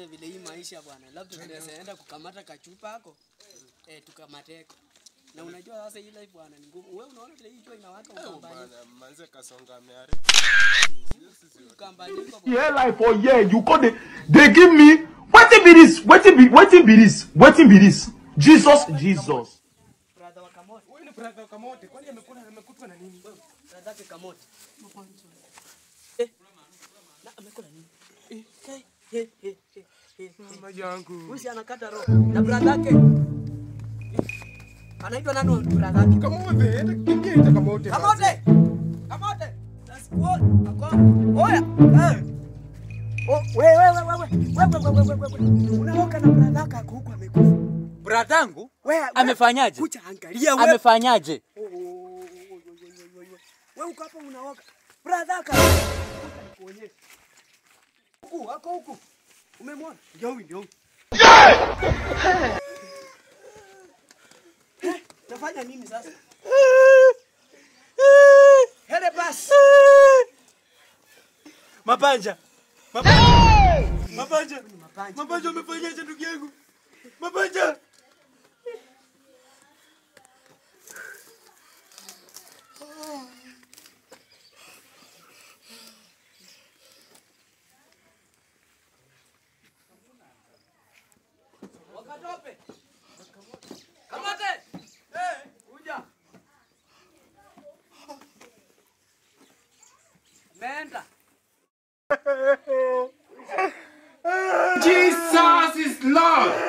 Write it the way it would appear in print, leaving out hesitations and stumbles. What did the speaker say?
Vile hii maisha bwana, labda tunaweza enda kukamata kachupa hako. Tukamateko. Na unajua sasa hii life bwana ni ngumu. Wewe unaona vile hii jua inawaka ukambani. Manze kasonga ameari. Yeah, like for yeah, you call they give me wetin be this? Wetin be this? Jesus. Brother wa Kamote. Wewe ni brother wa Kamote. Kwani amekutwa na nini? Brother wa Kamote. Na amekula nini? Mama yangu. Usi anakata roho. Na brother yake. Anaitwa nani brother yake? Kamote, hata kimbia ita Kamote. Kamote. That's what. Oya. Wewe. Unaoka na brother yako huko amekufa. Bradangu? Amefanyaje? Kucha angalia wewe. Amefanyaje? Wewe uko hapo unaoka. Brother yako. Kuonyesha. Huku. Umemwona? Ndio. Nafanya nini sasa? Hele basi. Mapanja. Mapanja umefanyaje ndugu yangu? Mapanja. Wakatope. Kamote. Uja. Menda. Jesus is Lord.